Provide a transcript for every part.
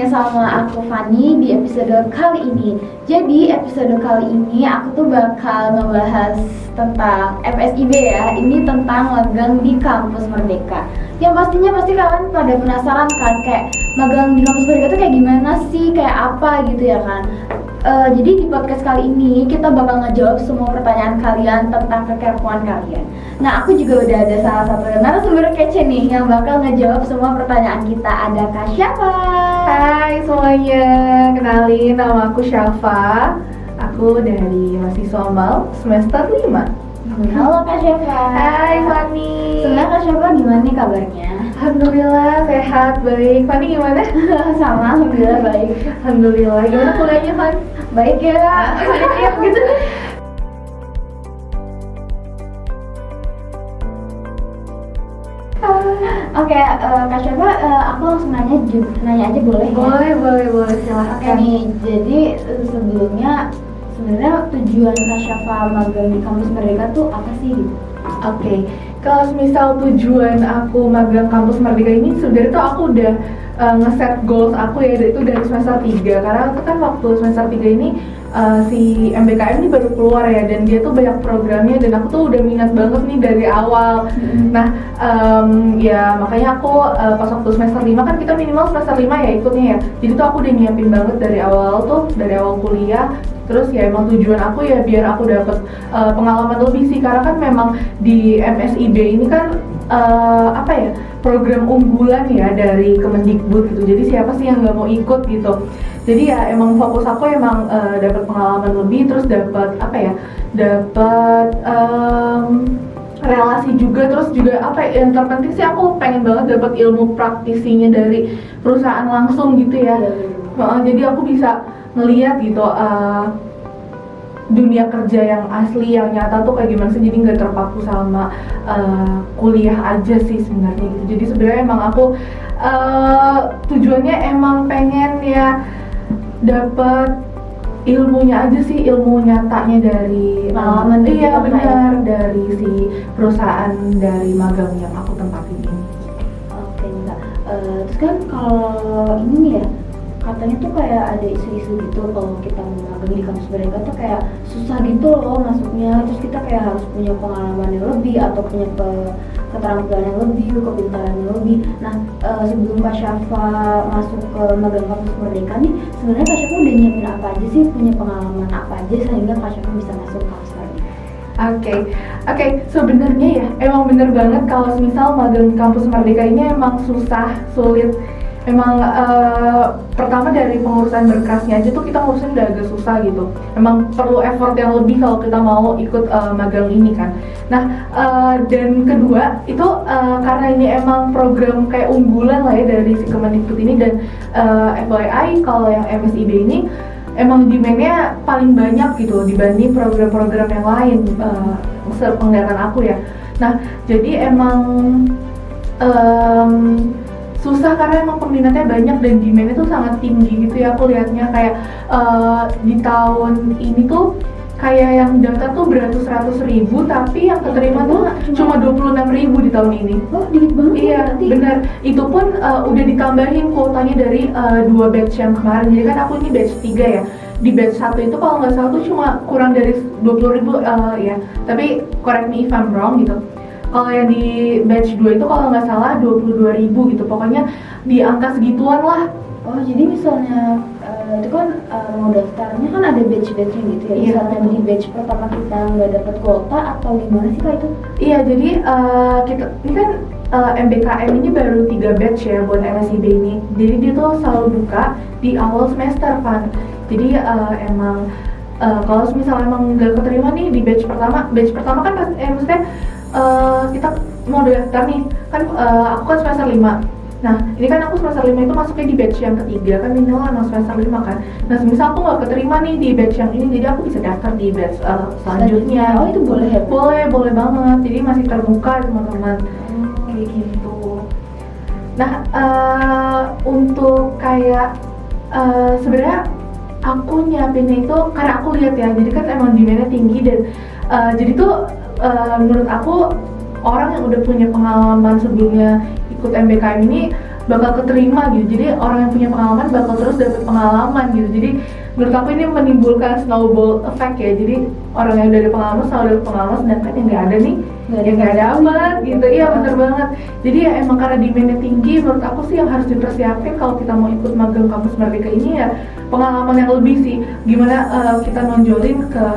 sama aku Fanny di episode kali ini. Jadi episode kali ini aku tuh bakal ngebahas tentang FSIB ya. Ini tentang magang di kampus Merdeka. Yang pastinya pasti kalian pada penasaran kan, kayak magang di kampus Merdeka tuh kayak gimana sih, kayak apa gitu ya kan. Jadi di podcast kali ini kita bakal ngejawab semua pertanyaan kalian tentang kekepoan kalian. Nah, aku juga udah ada salah satu narasumber kece nih yang bakal ngejawab semua pertanyaan kita. Ada Kak Syafa. Hai semuanya, kenalin nama aku Syafa. Aku dari mahasiswa MAL semester 5. Halo Kak Syafa. Hai Fanny. Senang Kak Syafa, gimana nih kabarnya? Alhamdulillah sehat, baik. Fanny gimana? Sama, alhamdulillah baik. Alhamdulillah. Gimana kuliahnya, Fan? Baik ya. Baik gitu. Oke, Kak Syafa, aku langsung nanya aja boleh ya? Boleh, silahkan. Oke nih, jadi sebelumnya sebenarnya tujuan Kak Syafa magang di kampus Merdeka tuh apa sih gitu? Oke, kalau misal tujuan aku magang kampus Merdeka ini sebenarnya tuh aku udah nge-set goals aku ya, itu dari semester 3. Karena itu kan waktu semester 3 ini si MBKM ini baru keluar ya, dan dia tuh banyak programnya dan aku tuh udah minat banget nih dari awal. Nah, ya makanya aku pas waktu semester 5 kan kita minimal semester 5 ya ikutnya ya. Jadi tuh aku udah nyiapin banget dari awal kuliah. Terus ya emang tujuan aku ya biar aku dapet pengalaman lebih sih, karena kan memang di MSIB ini kan program unggulan ya dari Kemendikbud gitu. Jadi siapa sih yang nggak mau ikut gitu. Jadi ya emang fokus aku emang dapat pengalaman lebih, terus dapat relasi juga, terus juga yang terpenting sih aku pengen banget dapat ilmu praktisinya dari perusahaan langsung gitu ya. Jadi aku bisa ngelihat gitu dunia kerja yang asli, yang nyata tuh kayak gimana sih. Jadi nggak terpaku sama kuliah aja sih sebenarnya gitu. Jadi sebenarnya emang aku tujuannya emang pengen ya dapat ilmunya aja sih, ilmu nyatanya dari pengalaman. Iya benar, dari si perusahaan dari magang yang aku tempatin ini. Oke enggak. Terus kan kalau ini ya, katanya tuh kayak ada isu-isu gitu kalau kita mau magang di kampus Merdeka tuh kayak susah gitu loh masuknya. Terus kita kayak harus punya pengalaman yang lebih atau punya keterampilan yang lebih, kepintaran yang lebih. Nah, sebelum Kak Syafa masuk ke magang kampus Merdeka nih, sebenarnya Kak Syafa udah nyiapin apa aja sih, punya pengalaman apa aja sehingga Kak Syafa bisa masuk kampus Merdeka? Oke, sebenarnya ya emang bener banget kalau misal magang di kampus Merdeka ini emang sulit. Emang pertama dari pengurusan berkasnya aja tuh kita ngurusin udah agak susah gitu. Emang perlu effort yang lebih kalau kita mau ikut magang ini kan. Nah, dan kedua itu karena ini emang program kayak unggulan lah ya dari si Kemendikbud ini, dan FYI kalau yang MSIB ini emang demand-nya paling banyak gitu dibanding program-program yang lain, sepenglihatan aku ya. Nah, jadi emang susah karena emang peminatnya banyak dan demand-nya tuh sangat tinggi gitu ya. Aku lihatnya kayak di tahun ini tuh kayak yang daftar tuh beratus-ratus ribu, tapi yang keterima tuh cuma 26.000 di tahun ini. Oh, dikit banget. Iya, benar. Itu pun udah ditambahin kuotanya dari 2 batch yang kemarin. Jadi kan aku ini batch 3 ya. Di batch 1 itu kalau nggak salah tuh cuma kurang dari 20.000 ya. Tapi correct me if I'm wrong gitu. Kalau yang di batch 2 itu kalau nggak salah 22.000 gitu. Pokoknya di angka segituan lah. Oh, jadi misalnya itu kan mau daftarnya kan ada batch-batchnya gitu ya. Iya, Misalnya di batch pertama kita nggak dapat kuota atau gimana sih Kak itu? Iya, jadi kita ini kan MBKM ini baru 3 batch ya buat MSIB ini. Jadi dia tuh selalu buka di awal semester kan. Jadi emang kalau misalnya emang nggak keterima nih di batch pertama kan maksudnya kita mau daftar nih kan, aku kan semester 5. Nah, ini kan aku semester 5 itu masuknya di batch yang ketiga kan, minimal emang semester 5 kan. Nah, misal aku nggak keterima nih di batch yang ini, jadi aku bisa daftar di batch selanjutnya. Oh, itu boleh ya? Boleh banget, jadi masih terbuka teman-teman. Kayak gitu. Nah, untuk kayak sebenarnya aku nyiapinnya itu karena aku lihat ya, jadi kan emang demand-nya tinggi dan jadi tuh menurut aku orang yang udah punya pengalaman sebelumnya ikut MBKM ini bakal keterima gitu. Jadi orang yang punya pengalaman bakal terus dapat pengalaman gitu. Jadi menurut aku ini menimbulkan snowball effect ya. Jadi orang yang udah ada pengalaman selalu dapat pengalaman, sedangkan yang nggak ada nih ya nggak dapat gitu. Iya bener banget. Jadi ya emang karena demandnya tinggi, menurut aku sih yang harus dipersiapin kalau kita mau ikut magang kampus Merdeka ini ya pengalaman yang lebih sih. Gimana kita nonjolin ke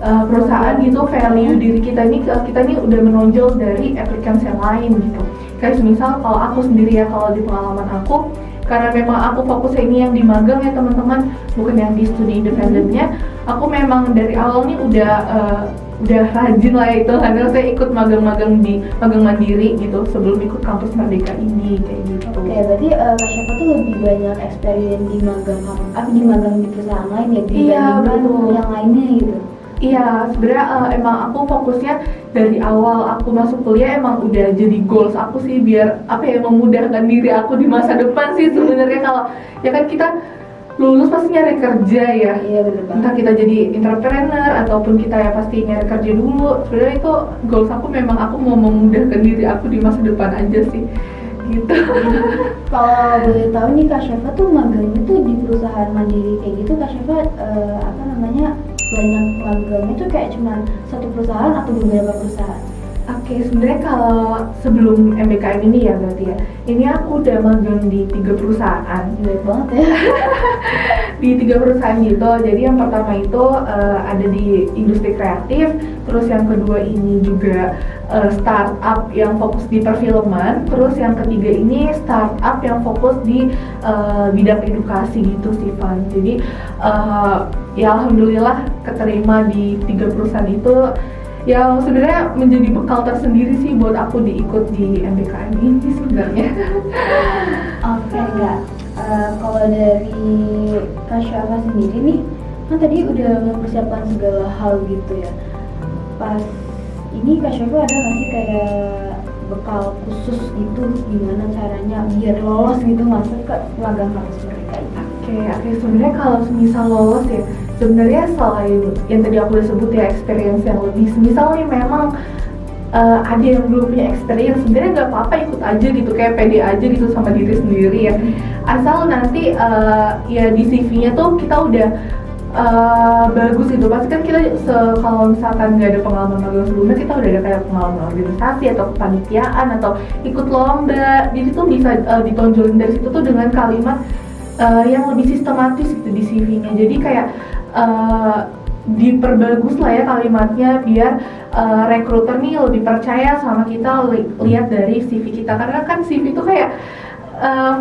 perusahaan gitu, value diri kita ini udah menonjol dari applicants yang lain gitu. Kayak misal kalau aku sendiri ya, kalau di pengalaman aku, karena memang aku fokusnya ini yang di magang ya teman-teman, bukan yang di studi independennya. Aku memang dari awal nih udah rajin lah ya itu, karena saya ikut magang-magang di magang mandiri gitu sebelum ikut kampus Merdeka ini kayak gitu. Oke, berarti Kak Syafa tuh lebih banyak experience di magang di perusahaan lain ya dibandingkan yang lainnya gitu. Iya, sebenarnya emang aku fokusnya dari awal aku masuk kuliah emang udah jadi goals aku sih, biar memudahkan diri aku di masa depan sih sebenarnya. Kalau ya kan kita lulus pasti nyari kerja ya. Iya benar banget. Entah kita jadi entrepreneur ataupun kita ya pasti nyari kerja dulu. Sebenarnya itu goals aku, memang aku mau memudahkan diri aku di masa depan aja sih. Gitu. Kalau boleh tahu nih Kak Syafa tuh magangnya tuh di perusahaan mandiri kayak gitu, Kak Syafa banyak magangnya tuh kayak cuma satu perusahaan atau beberapa perusahaan? Oke, sebenarnya kalau sebelum MBKM ini ya berarti ya, ini aku udah magang di 3 perusahaan. Baik banget ya. Di 3 perusahaan gitu. Jadi yang pertama itu ada di industri kreatif, terus yang kedua ini juga startup yang fokus di perfilman, terus yang ketiga ini startup yang fokus di bidang edukasi gitu sih Van. Jadi ya alhamdulillah keterima di 3 perusahaan itu, yang sebenarnya menjadi bekal tersendiri sih buat aku diikut di MBKM ini sebenarnya. Oke, enggak. Kalau dari Kak Syafa sendiri nih, kan tadi udah mempersiapkan segala hal gitu ya. Pas ini Kak Syafa ada nggak sih kayak bekal khusus gitu, gimana caranya biar lolos gitu masuk ke magang kampus Merdeka ini? Oke, sebenarnya kalau semisal lolos ya, sebenarnya selain yang tadi aku udah sebut ya experience yang lebih, semisal nih memang ada yang belum punya experience, sebenarnya nggak apa-apa ikut aja gitu, kayak pede aja gitu sama diri sendiri ya. Asal nanti ya di CV-nya tuh kita udah bagus gitu. Pasti kan kita kalau misalkan nggak ada pengalaman magang sebelumnya, kita udah ada kayak pengalaman organisasi atau kepanitiaan atau ikut lomba, jadi tuh bisa ditonjolin dari situ tuh dengan kalimat yang lebih sistematis gitu di CV-nya. Jadi kayak diperbagus lah ya kalimatnya, biar rekruter nih lebih percaya sama kita lihat dari CV kita. Karena kan CV itu kayak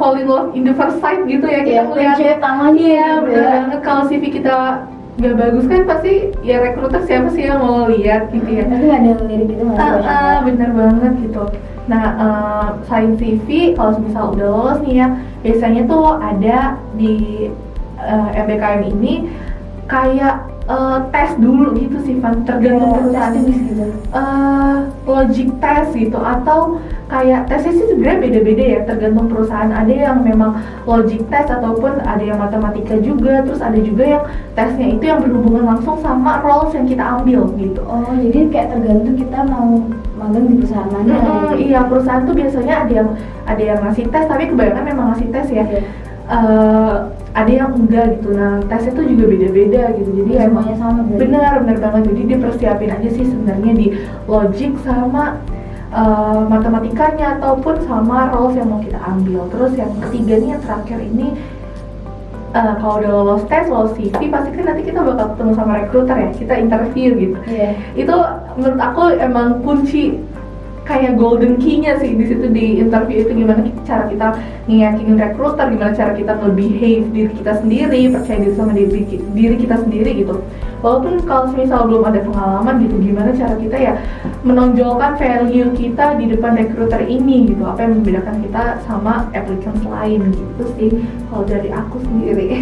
fall in love in the first sight gitu ya, kita ngeliat tamanya ya, bener banget. Kalau CV kita nggak bagus kan pasti ya rekruter siapa sih yang mau lihat gitu ya. Tapi nggak ada yang lirik gitu nggak sih? Bener banget gitu. Nah, selain CV, kalau misal udah lolos nih ya, biasanya tuh ada di MBKM ini kayak tes dulu gitu sih Van, tergantung perusahaan gitu. Logic test gitu, atau kayak tesnya sih sebenarnya beda-beda ya, tergantung perusahaan. Ada yang memang logic test ataupun ada yang matematika juga, terus ada juga yang tesnya itu yang berhubungan langsung sama roles yang kita ambil gitu. Oh, jadi kayak tergantung kita mau magang di perusahaan mana. Iya, perusahaan tuh biasanya ada yang ngasih tes, tapi kebanyakan memang ngasih tes ya. Ada yang enggak gitu. Nah, tesnya tuh juga beda-beda gitu. Jadi semuanya sama berarti. Benar banget. Jadi dipersiapin aja sih sebenarnya di logic sama matematikanya ataupun sama roles yang mau kita ambil. Terus yang ketiga nih, yang terakhir ini, kalau udah lolos tes, lolos CV, pasti kan nanti kita bakal ketemu sama recruiter ya, kita interview gitu. Itu menurut aku emang kunci, kayak golden key-nya sih di situ, di interview itu. Gimana cara kita ngeyakinin recruiter, gimana cara kita nge-behave diri kita sendiri, percaya diri sama diri kita sendiri gitu. Walaupun kalau misal belum ada pengalaman gitu, gimana cara kita ya menonjolkan value kita di depan recruiter ini gitu, apa yang membedakan kita sama applicants lain gitu sih kalau dari aku sendiri.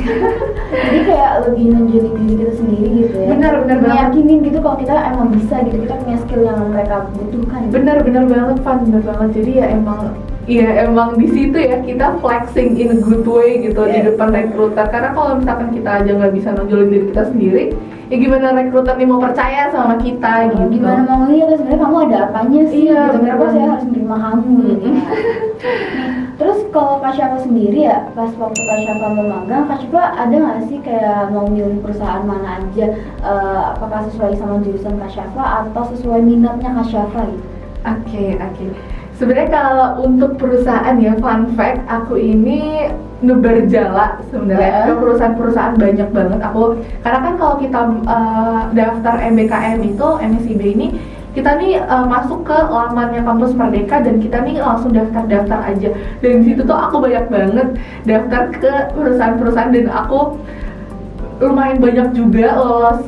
Jadi kayak lebih nunjukin diri kita sendiri gitu ya. Benar banget. Meyakinin gitu kalau kita emang bisa gitu, kita punya skill yang mereka butuhkan. Benar banget Van, benar banget. Jadi ya emang di situ ya kita flexing in a good way gitu di depan recruiter. Karena kalau misalkan kita aja nggak bisa nonjolin diri kita sendiri, ya gimana recruiter nih mau percaya sama kita gitu. Gimana mau lihat sebenarnya kamu ada apanya sih? Iya, gitu. Kenapa saya harus menerima kamu gitu. Terus kalau Kak Kak Syafa sendiri ya, pas waktu Kak Syafa mau magang, Kak Syafa ada nggak sih kayak mau milih perusahaan mana aja? Apakah sesuai sama jurusan Kak Syafa atau sesuai minatnya Kak Syafa gitu? Oke. Sebenarnya kalau untuk perusahaan ya, fun fact, aku ini nebar jala sebenarnya ke perusahaan-perusahaan banyak banget. Karena kan kalau kita daftar MBKM itu, MSIB ini, kita nih masuk ke lamannya Kampus Merdeka dan kita nih langsung daftar aja. Dan di situ tuh aku banyak banget daftar ke perusahaan-perusahaan dan aku lumayan banyak juga lolos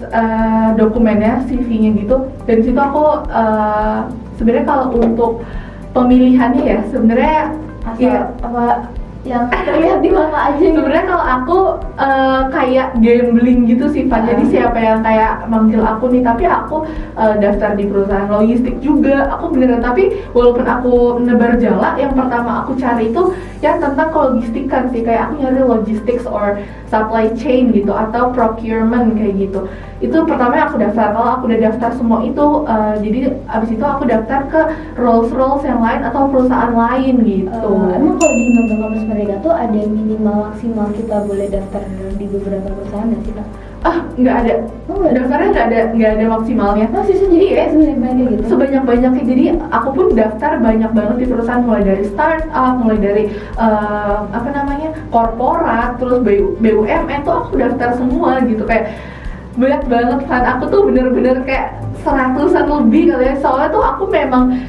dokumennya, CV-nya gitu. Dan di situ aku sebenarnya kalau untuk pemilihannya ya sebenarnya Asal apa yang terlihat di mana aja gitu? sebenarnya kalau aku kayak gambling gitu sih Pak. Jadi siapa yang kayak manggil aku nih, tapi aku daftar di perusahaan logistik juga. Aku beneran, tapi walaupun aku nebar jala, yang pertama aku cari itu ya tentang kelogistikan sih. Kayak aku nyari logistics or supply chain gitu atau procurement kayak gitu. Itu pertama yang aku daftar. Kalau aku udah daftar semua itu, jadi abis itu aku daftar ke roles yang lain atau perusahaan lain gitu. Emang kalau di magang Kampus Merdeka tuh ada minimal maksimal kita boleh daftar di beberapa perusahaan nggak sih Kak? Nggak ada. Oh, nggak ada. Daftarnya nggak ada maksimalnya. Oh, sih jadi kayak sebanyak gitu. Sebanyak-banyaknya. Jadi aku pun daftar banyak banget di perusahaan, mulai dari startup, mulai dari korporat, terus BUMN tuh aku daftar semua gitu. Kayak banyak banget kan. Aku tuh bener-bener kayak 100-an lebih kali ya. Soalnya tuh aku memang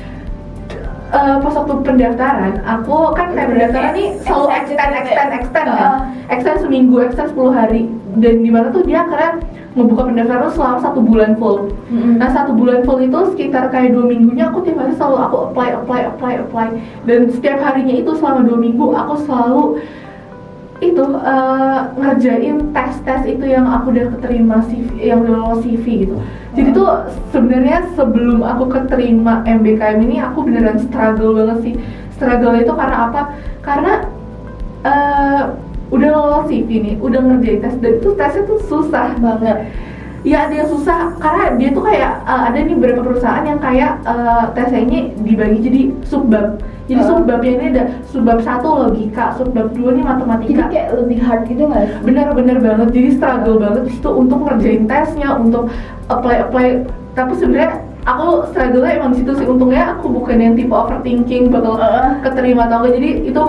pas waktu pendaftaran, aku kan kayak pendaftaran nih selalu extend kan. Extend seminggu, extend 10 hari. Dan dimana tuh dia akhirnya ngebuka pendaftaran selama 1 bulan full. Nah 1 bulan full itu sekitar kayak 2 minggunya aku tiap hari selalu aku apply. Dan setiap harinya itu selama 2 minggu aku selalu itu ngerjain tes itu yang aku udah keterima CV, yang udah lolos CV gitu. Jadi tuh sebenarnya sebelum aku keterima MBKM ini aku beneran struggle banget sih. Struggle itu karena apa? Karena udah lolos CV nih, udah ngerjain tes dan itu tesnya tuh susah banget. Ya ada yang susah karena dia tuh kayak ada nih beberapa perusahaan yang kayak tesnya ini dibagi jadi subbab. Jadi subbabnya ini ada subbab 1 logika, subbab 2 nih matematika. Jadi kayak lebih hard gitu nggak sih? Bener banget, jadi struggle banget itu untuk ngerjain tesnya, untuk apply. Tapi sebenarnya aku struggle-nya emang di situ sih. Untungnya aku bukan yang tipe overthinking bakal keterima atau enggak. Jadi itu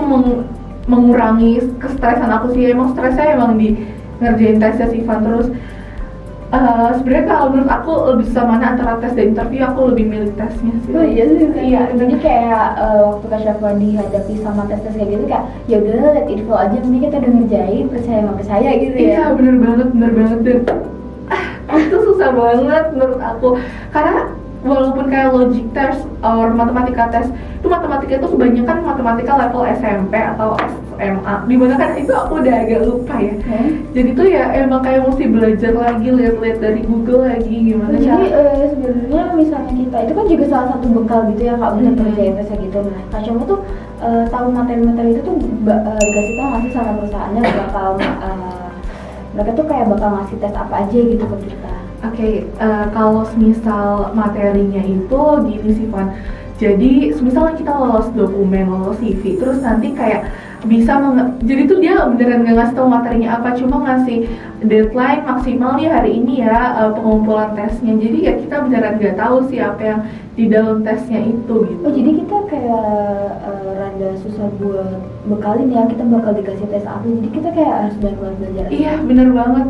mengurangi kestresan aku sih. Emang stresnya emang di ngerjain tesnya sih Van. Terus sebenarnya kalau menurut aku lebih susah mana antara tes dan interview, aku lebih milih tesnya sih. Oh iya sih. Iya, Jadi kayak waktu Kak Syafa dihadapi sama tes kayak gitu kayak ya udah let it flow aja, nanti kita udah ngerjain, percaya gitu ya. Iya bener banget dan itu susah banget menurut aku. Karena walaupun kayak logic test or matematika test, itu matematika itu kebanyakan matematika level SMP atau SMA, dimana kan itu aku udah agak lupa ya. Jadi tuh ya emang kayak mesti belajar lagi, lihat-lihat dari Google lagi gimana Jadi cara. sebenarnya misalnya kita itu kan juga salah satu bekal gitu ya Kak untuk kerjain tes gitu. Nah Kak Syafa tuh tahu materi-materi itu tuh dikasih tau nggak sih sama perusahaannya bakal mereka tuh kayak bakal ngasih tes apa aja gitu ke kita. Oke, kalau misal materinya itu gini sih Van. Jadi misalnya kita lolos dokumen, lolos CV, terus nanti kayak bisa jadi tuh dia beneran nggak ngasih tahu materinya apa, cuma ngasih deadline maksimal ya hari ini ya pengumpulan tesnya. Jadi ya kita beneran nggak tahu sih apa yang di dalam tesnya itu gitu. Oh jadi kita kayak rada susah buat bekalin ya, kita bakal dikasih tes apa, jadi kita kayak harus banyak belajar. Iya bener banget.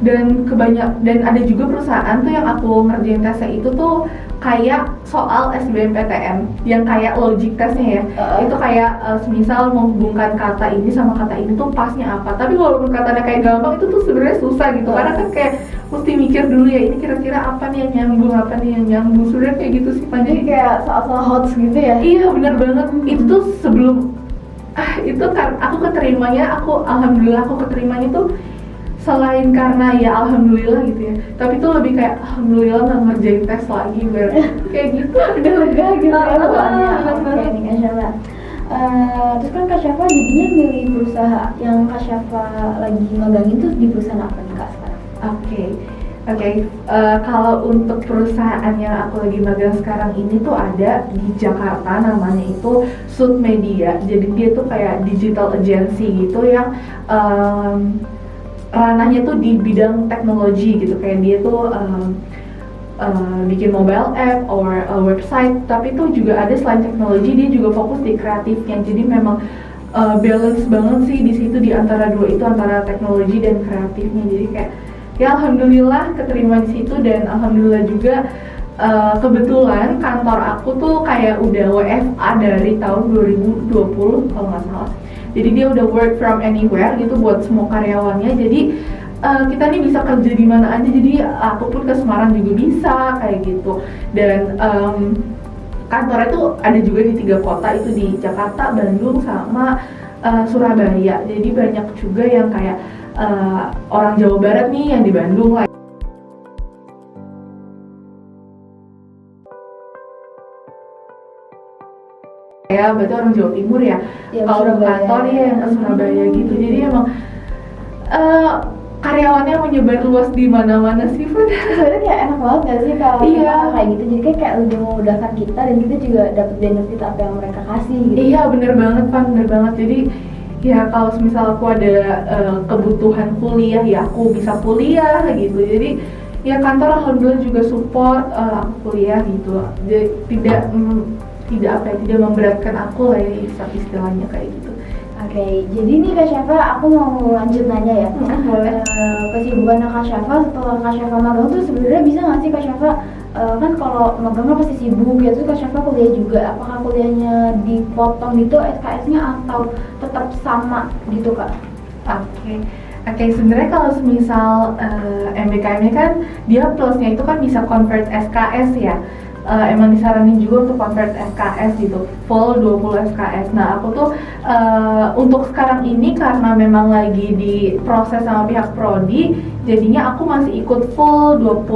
Dan ada juga perusahaan tuh yang aku ngerjain tesnya itu tuh kayak soal SBMPTN yang kayak logic testnya ya. Itu kayak semisal menghubungkan kata ini sama kata ini tuh pasnya apa. Tapi walaupun katanya kayak gampang, itu tuh sebenarnya susah gitu. Karena kan kayak mesti mikir dulu ya, ini kira-kira apa nih yang nyambung, apa nih yang nyambung. Sebenarnya kayak gitu sih Pan. Jadi kayak soal-soal hots gitu ya. Iya bener banget. Itu tuh sebelum itu kan aku keterimanya, alhamdulillah aku keterimanya tuh selain karena ya alhamdulillah gitu ya, tapi tuh lebih kayak alhamdulillah nggak ngerjain tes lagi kayak gitu. Udah lega gitu ya bawaannya. Oke nih Kak Syafa. Terus kan Kak Syafa jadinya milih perusahaan yang Kak Syafa lagi magangin tuh di perusahaan apa nih Kak sekarang? Oke. Oke, kalau untuk perusahaan yang aku lagi magang sekarang ini tuh ada di Jakarta, namanya itu Sud Media. Jadi dia tuh kayak digital agency gitu yang ranahnya tuh di bidang teknologi gitu. Kayak dia tuh bikin mobile app or website, tapi tuh juga ada selain teknologi dia juga fokus di kreatifnya. Jadi memang balance banget sih di situ di antara dua itu, antara teknologi dan kreatifnya. Jadi kayak ya alhamdulillah keterima di situ, dan alhamdulillah juga kebetulan kantor aku tuh kayak udah WFA dari tahun 2020 kalau nggak salah. Jadi dia udah work from anywhere gitu buat semua karyawannya. Jadi kita nih bisa kerja di mana aja. Jadi aku pun ke Semarang juga bisa kayak gitu. Dan kantornya tuh ada juga di 3 kota, itu di Jakarta, Bandung, sama Surabaya. Jadi banyak juga yang kayak orang Jawa Barat nih yang di Bandung lah. Ya, berarti orang Jawa Timur ya. Kalau kantor ya yang ke Surabaya gitu. Jadi emang karyawannya menyebar luas di mana-mana sih, Fun. Sebenarnya kayak enak banget gak sih kalau Iya. kayak gitu, jadi kayak lebih memudahkan kita dan kita juga dapat benefit apa yang mereka kasih gitu. Iya, bener banget, Pan, bener banget. Jadi ya kalau misal aku ada kebutuhan kuliah ya aku bisa kuliah gitu. Jadi ya kantor alhamdulillah juga support aku kuliah gitu. Jadi tidak apa ya, tidak memberatkan aku lah ya istilahnya kayak gitu. Oke, jadi nih Kak Syafa, aku mau lanjut nanya ya. Boleh. Kesibukan Kak Syafa setelah Kak Syafa magang tuh sebenarnya bisa nggak sih Kak Syafa, kan kalau magang kan pasti sibuk ya, terus Kak Syafa kuliah juga, apakah kuliahnya dipotong gitu SKS-nya atau tetap sama gitu Kak? Oke, sebenarnya kalau semisal MBKM ini kan dia plusnya itu kan bisa convert SKS ya. Emang disaranin juga untuk convert SKS gitu, full 20 SKS. Nah aku tuh untuk sekarang ini karena memang lagi di proses sama pihak prodi, jadinya aku masih ikut full 20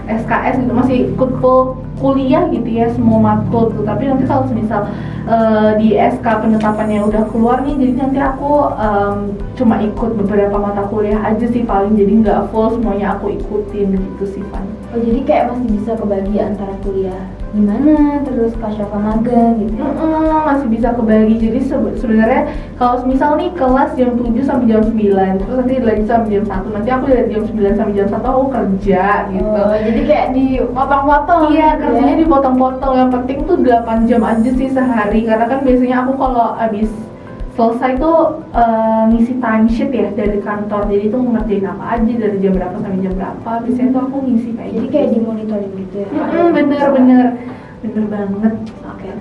SKS gitu, masih ikut full kuliah gitu ya, semua matkul gitu. Tapi nanti kalau semisal di SK penetapannya udah keluar nih, jadi nanti aku cuma ikut beberapa mata kuliah aja sih paling, jadi nggak full semuanya aku ikutin gitu sih, Van. Oh jadi kayak masih bisa kebagi antara kuliah gimana, terus Kak Syafa magang gitu ya? Masih bisa kebagi. Jadi sebenarnya kalau misal nih kelas jam 7 sampai jam 9, terus nanti lagi sampai jam 1, nanti aku dari jam 9 sampai jam 1 aku kerja gitu. Oh, jadi kayak dipotong-potong. Iya, gitu kerjanya ya? dipotong-potong. Yang penting tuh 8 jam aja sih sehari. Karena kan biasanya aku kalau abis selesai tuh ngisi timesheet ya dari kantor. Jadi tuh ngerjain apa aja dari jam berapa sampai jam berapa. Biasanya tuh aku ngisi kayak Jadi gitu. kayak dimonitoring gitu ya? Bener banget. Oke,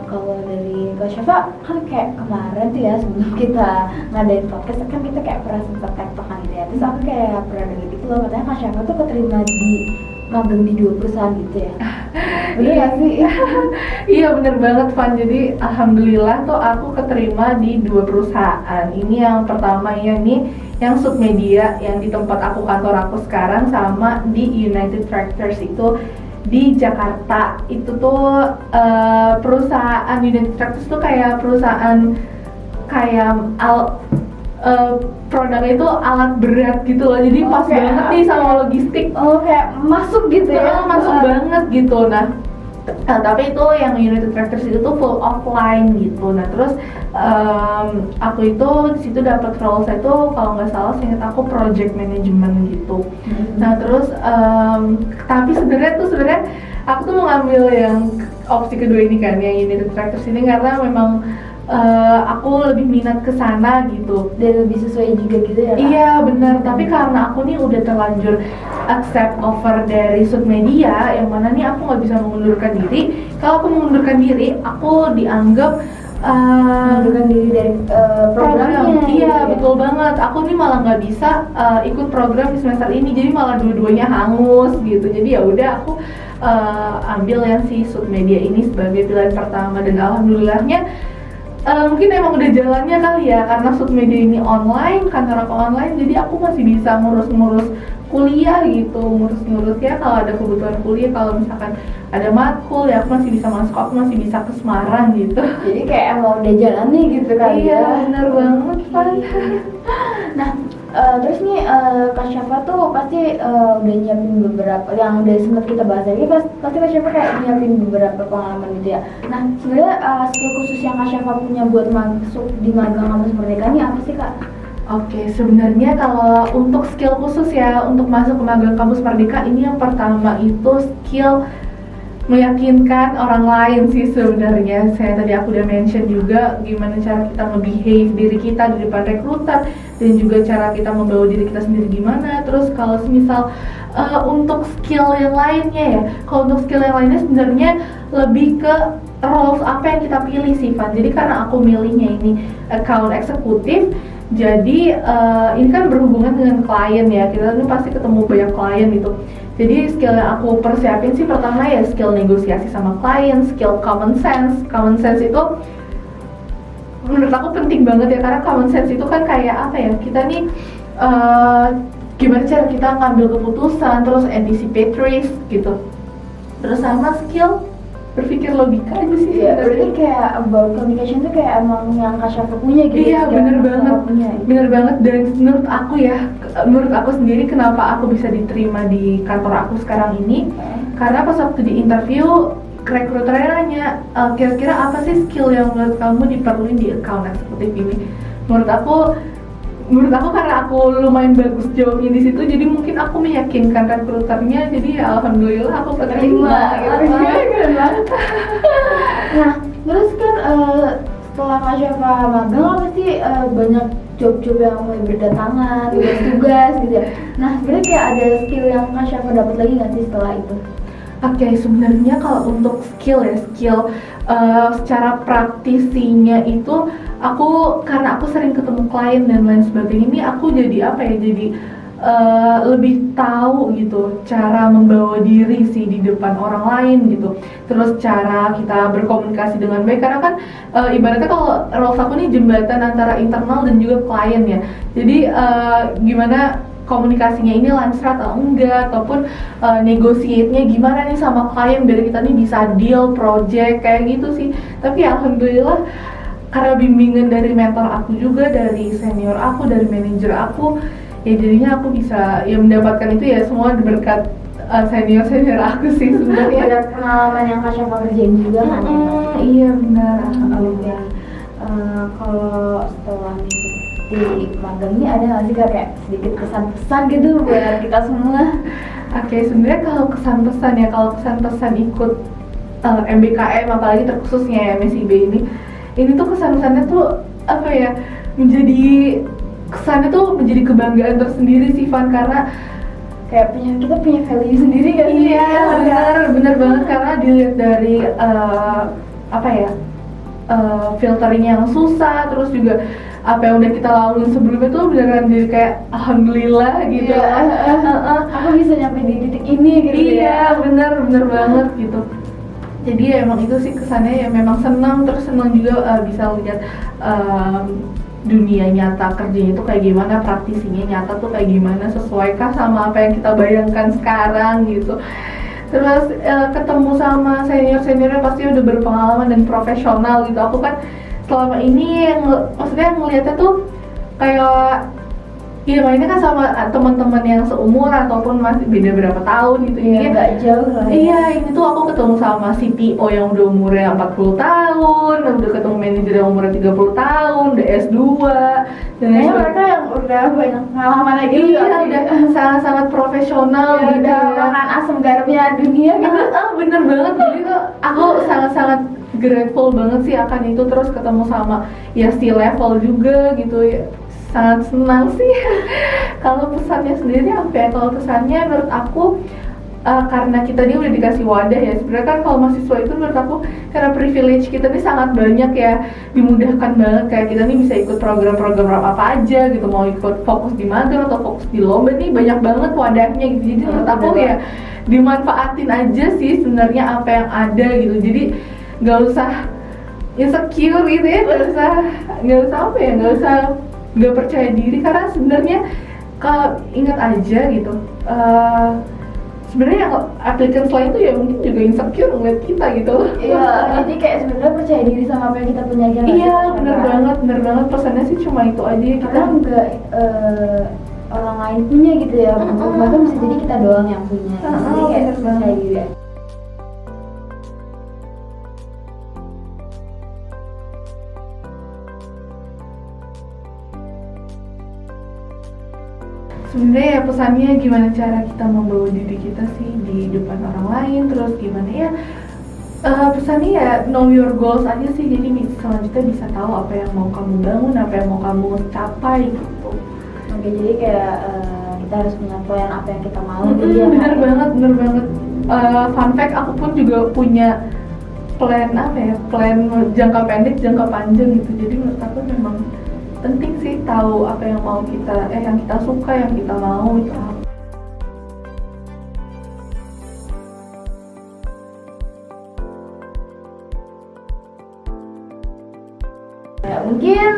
kalau dari Kak Syafa kan kayak kemarin tuh ya sebelum kita ngadain podcast kan kita kayak pernah sempet tektokan gitu ya. Terus aku kayak pernah denger gitu loh, katanya Kak Syafa tuh keterima di magang di 2 perusahaan gitu ya. Bener gak sih? Iya bener banget, Van. Jadi alhamdulillah tuh aku keterima di 2 perusahaan. Ini yang pertama ya nih, yang Sud Media yang di tempat aku kantor aku sekarang, sama di United Tractors itu di Jakarta. Itu tuh perusahaan United Tractors tuh kayak perusahaan kayak produknya itu alat berat gitu loh, jadi pas banget nih sama logistik. Oh kayak masuk gitu ya? Masuk banget gitu. Nah tapi itu yang United Tractors itu tuh full offline gitu. Nah terus aku itu di situ dapat role saya tuh kalau nggak salah seingat aku project management gitu. Nah terus tapi sebenarnya aku tuh mau ngambil yang opsi kedua ini kan, yang United Tractors ini, karena memang aku lebih minat ke sana gitu. Dan lebih sesuai juga gitu ya? Iya benar, tapi karena aku nih udah terlanjur accept offer dari Sud Media, yang mana nih aku nggak bisa mengundurkan diri. Kalau aku mengundurkan diri, aku dianggap mengundurkan diri dari programnya. Iya gitu ya? betul banget. Aku nih malah nggak bisa ikut program di semester ini, jadi malah dua-duanya hangus gitu. Jadi ya udah aku ambil yang si Sud Media ini sebagai pilihan pertama, dan alhamdulillahnya mungkin emang udah jalannya kali ya, karena Sud Media ini online, kantor aku online, jadi aku masih bisa ngurus-ngurus kuliah gitu, ngurus-ngurus ya kalau ada kebutuhan kuliah, kalau misalkan ada matkul ya aku masih bisa masuk, aku masih bisa ke Semarang gitu. Jadi kayak emang udah jalan nih gitu kan Iya, ya. bener banget Van. Nah, terus nih Kak Syafa tuh pasti udah nyiapin beberapa yang udah sempat kita bahas tadi, pasti Kak Syafa kayak nyiapin beberapa pengalaman gitu ya. Nah, sebenarnya skill khusus yang Kak Syafa punya buat masuk di magang Kampus Merdeka ini apa sih Kak? Oke, sebenarnya kalau untuk skill khusus ya untuk masuk ke magang Kampus Merdeka ini yang pertama itu skill meyakinkan orang lain sih sebenarnya. Saya tadi aku udah mention juga gimana cara kita nge-behave diri kita di depan rekruter dan juga cara kita membawa diri kita sendiri gimana. Terus kalau semisal untuk skill yang lainnya ya, kalau untuk skill yang lainnya sebenarnya lebih ke roles apa yang kita pilih sih Van. Jadi karena aku milihnya ini account eksekutif, jadi ini kan berhubungan dengan klien ya, kita ini pasti ketemu banyak klien gitu. Jadi skill yang aku persiapin sih pertama ya skill negosiasi sama klien, skill common sense. Common sense itu menurut aku penting banget ya, karena common sense itu kan kayak apa ya, kita nih gimana cara kita ngambil keputusan, terus anticipate risk gitu. Terus sama skill berpikir logika aja sih. Iya, berarti kayak about communication tuh kayak emang yang Kak Syafa punya gitu. Iya, skill bener yang Kak banget. Syafa punya, gitu. Bener banget, dan menurut aku ya, menurut aku sendiri kenapa aku bisa diterima di kantor aku sekarang ini, karena pas waktu di interview rekruternya nanya, kira-kira apa sih skill yang menurut kamu diperluin di account eksekutif ini? Menurut aku karena aku lumayan bagus jawabnya di situ, jadi mungkin aku meyakinkan rekruternya, jadi ya alhamdulillah aku keterima gitu. Keren banget. Nah, terus kan setelah Kak Syafa magang kan pasti banyak job-job yang mulai berdatangan, tugas gitu ya. Nah, sebenarnya kayak ada skill yang Kak Syafa dapat lagi nggak sih setelah itu? Oke, sebenarnya kalau untuk skill secara praktisinya itu karena aku sering ketemu klien dan lain sebagainya, ini aku jadi apa ya, jadi lebih tahu gitu cara membawa diri sih di depan orang lain gitu. Terus cara kita berkomunikasi dengan baik, karena kan ibaratnya kalau roles aku nih jembatan antara internal dan juga klien ya. Jadi gimana komunikasinya ini lancar atau enggak, ataupun negotiate-nya gimana nih sama klien biar kita nih bisa deal project kayak gitu sih. Tapi ya alhamdulillah karena bimbingan dari mentor aku juga, dari senior aku, dari manajer aku, ya jadinya aku bisa ya mendapatkan itu ya semua berkat senior aku sih sebenarnya. Ada pengalaman yang Kak Syafa kerjain juga kan? Iya benar, alhamdulillah. Kalau setelah di magang ini ada nggak sih Kak, kayak sedikit kesan-pesan gitu buat kita semua? Oke, sebenarnya kalau kesan-pesan ikut MBKM apalagi terkhususnya ya MSIB ini tuh kesan-pesannya tuh apa ya, kesannya tuh menjadi kebanggaan tersendiri sih Van, karena Kayak kita punya value sendiri kan? Iya, bener banget, karena dilihat dari filtering yang susah, terus juga apa yang udah kita lalui sebelumnya tuh beneran jadi kayak alhamdulillah gitu. Aku bisa nyampe di titik ini gitu. Iya, bener banget gitu. Jadi ya emang itu sih kesannya ya, memang senang, terus senang juga bisa lihat dunia nyata kerjanya itu kayak gimana, praktisinya nyata tuh kayak gimana, sesuaikah sama apa yang kita bayangkan sekarang gitu. Terus ketemu sama senior-seniornya pasti udah berpengalaman dan profesional gitu. Aku kan selama ini maksudnya ngeliatnya tuh kayak iya mainnya kan sama teman-teman yang seumur ataupun masih beda berapa tahun gitu. Iya, nggak jauh lah. Iya, ini tuh aku ketemu sama CTO yang udah umurnya 40 tahun, udah ketemu manajer yang umurnya 30 tahun, udah S2 dan Kayaknya mereka yang udah banyak pengalaman lagi. Iya, udah sangat-sangat profesional Ya, gitu udah ya. makan asam garamnya dunia gitu. Bener banget, jadi tuh aku sangat-sangat grateful banget sih akan itu. Terus ketemu sama ya C-level juga gitu ya, sangat senang sih. Kalau pesannya sendiri apa ya, kalau pesannya menurut aku karena kita ini udah dikasih wadah ya, sebenarnya kan kalau mahasiswa itu menurut aku karena privilege kita ini sangat banyak ya, dimudahkan banget, kayak kita nih bisa ikut program-program apa aja gitu, mau ikut fokus di magang atau fokus di lomba nih banyak banget wadahnya gitu. Jadi menurut aku ya dimanfaatin aja sih sebenarnya apa yang ada gitu. Jadi nggak usah insecure gitu ya, nggak usah nggak percaya diri, karena sebenarnya Kak ingat aja gitu, sebenarnya yang applicants lain tuh ya mungkin juga insecure ngeliat kita gitu. Iya, jadi kayak sebenarnya percaya diri sama apa yang kita punya aja. Iya, bener banget pesannya sih cuma itu aja kita. Karena nggak orang lain punya gitu ya, bahkan bisa jadi kita doang yang punya. Jadi kayak bener percaya banget. diri. Sebenarnya ya pesannya gimana cara kita membawa diri kita sih di depan orang lain, terus gimana ya, pesannya ya know your goals aja sih, jadi selanjutnya bisa tahu apa yang mau kamu bangun, apa yang mau kamu capai gitu. Oke, jadi kayak kita harus punya plan apa yang kita mau. Jadi ya Bener kan? banget. Fun fact, aku pun juga punya plan plan jangka pendek, jangka panjang gitu. Jadi menurut aku memang penting sih tahu apa yang mau kita, yang kita suka, yang kita mau itu apa. Ya, mungkin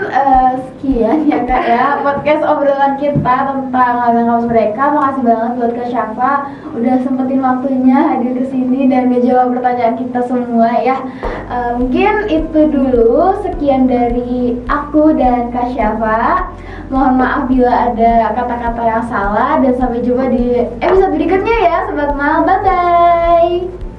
sekian ya Kak ya podcast obrolan kita tentang magang kampus mereka. Makasih banget buat Kak Syafa udah sempetin waktunya hadir ke sini dan ngejawab pertanyaan kita semua ya. Mungkin itu dulu, sekian dari aku dan Kak Syafa. Mohon maaf bila ada kata-kata yang salah dan sampai jumpa di episode berikutnya ya Sobat Mal. Bye bye.